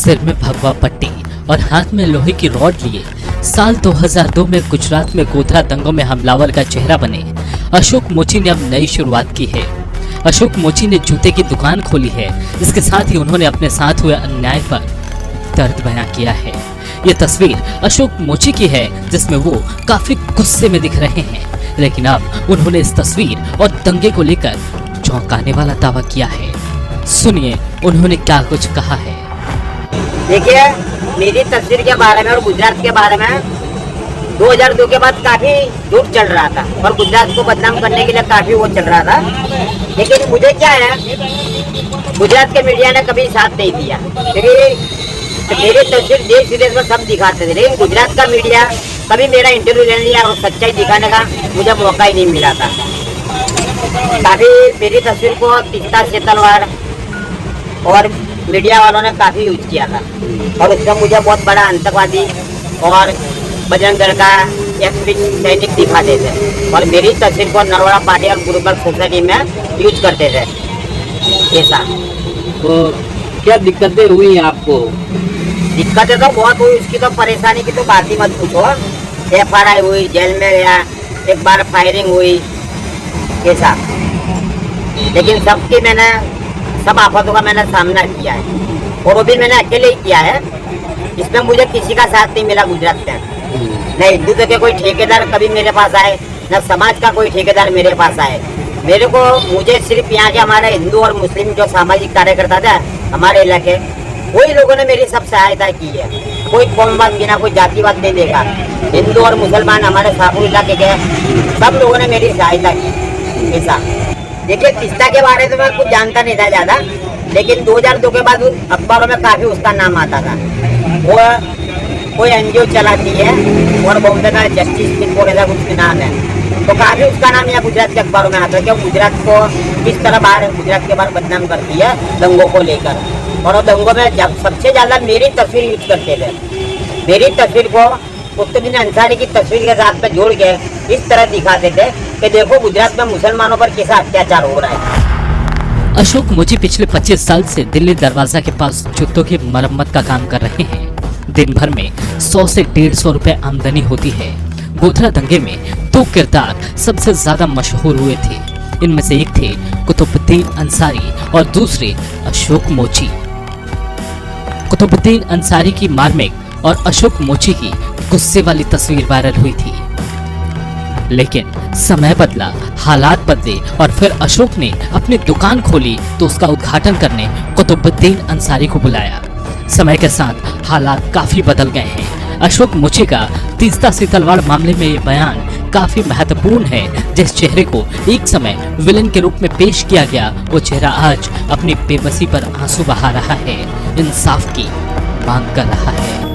सिर में भगवा पट्टी और हाथ में लोहे की रॉड लिए साल 2002 में गुजरात में गोधरा दंगों में हमलावर का चेहरा बने अशोक मोची ने अब नई शुरुआत की है। अशोक मोची ने जूते की दुकान खोली है। इसके साथ ही उन्होंने अपने साथ हुए अन्याय पर दर्द बयां किया है। ये तस्वीर अशोक मोची की है जिसमें वो काफी गुस्से में दिख रहे हैं, लेकिन अब उन्होंने इस तस्वीर और दंगे को लेकर चौंकाने वाला दावा किया है। सुनिए उन्होंने क्या कुछ कहा है। देखिए, मेरी तस्वीर के बारे में और गुजरात के बारे में 2002 के बाद काफी झूठ चल रहा था और गुजरात को बदनाम करने के लिए काफी वो चल रहा था। लेकिन मुझे क्या है, गुजरात के मीडिया ने कभी साथ नहीं दिया क्योंकि मेरी तस्वीर देश विदेश में सब दिखाते थे, लेकिन गुजरात का मीडिया कभी मेरा इंटरव्यू लेने लिया और सच्चाई दिखाने का मुझे मौका ही नहीं मिला था। काफी मेरी तस्वीर को तीस्ता सेतलवाड़ और मीडिया वालों ने काफी यूज किया था और उसमें मुझे बहुत बड़ा आतंकवादी और बजरंग दल का एक सैनिक दिखाते थे और मेरी तस्वीर को नरवाड़ा पार्टी और गुरुकुल सोसाइटी में यूज करते थे। ऐसा तो क्या दिक्कतें हुई आपको? दिक्कतें तो बहुत हुई, उसकी तो परेशानी की तो बात ही मत पूछो। FRI हुई, जेल में गया, एक बार फायरिंग हुई, ऐसा। लेकिन सबकी मैंने सब आफतों का मैंने सामना किया है और वो भी मैंने अकेले ही किया है। इसमें मुझे किसी का साथ नहीं मिला गुजरात में। न हिंदुत्व के कोई ठेकेदार कभी मेरे पास आए, न समाज का कोई ठेकेदार मेरे पास आए। मुझे सिर्फ यहाँ के हमारे हिंदू और मुस्लिम जो सामाजिक कार्यकर्ता थे हमारे इलाके, वही लोगों ने मेरी सब सहायता की है। कोई कौमवाद बिना कोई जातिवाद नहीं देखा। हिंदू और मुसलमान हमारे सापुर इलाके के सब लोगों ने मेरी सहायता की। ऐसा देखिए, तीस्ता के बारे में मैं कुछ जानता नहीं था ज्यादा, लेकिन 2002 के बाद अखबारों में काफी उसका नाम आता था। वो कोई NGO चलाती है और बॉम्बे का जस्टिस फॉर ऐसा कुछ नाम है, तो काफी उसका नाम यहाँ गुजरात के अखबारों में आता है कि गुजरात को किस तरह गुजरात के बाहर बदनाम करती है दंगों को लेकर। और वो दंगों में सबसे ज्यादा मेरी तस्वीर यूज करते थे। मेरी तस्वीर को कुतुबुद्दीन अंसारी की तस्वीर के साथ में जोड़ के इस तरह दिखाते थे कि देखो गुजरात में मुसलमानों पर कैसा अत्याचार हो रहा है। अशोक मोची पिछले 25 साल से दिल्ली दरवाजा के पास जूतों की मरम्मत का काम कर रहे हैं। दिन भर में 100 से 150 रुपए आमदनी होती है। गोधरा दंगे में 2 किरदार सबसे ज्यादा मशहूर हुए थे। इनमें से एक थे कुतुबुद्दीन अंसारी और दूसरे अशोक मोची। कुतुबुद्दीन अंसारी की मार्मिक और अशोक मोची की गुस्से वाली तस्वीर वायरल हुई थी, लेकिन समय बदला, हालात बदले और फिर अशोक ने अपनी दुकान खोली तो उसका उद्घाटन करने कुतुबुद्दीन अंसारी को बुलाया। समय के साथ हालात काफी बदल गए हैं। अशोक मोची का तीस्ता सेतलवाड़ मामले में ये बयान काफी महत्वपूर्ण है। जिस चेहरे को एक समय विलन के रूप में पेश किया गया, वो चेहरा आज अपनी बेबसी पर आंसू बहा रहा है, इंसाफ की मांग कर रहा है।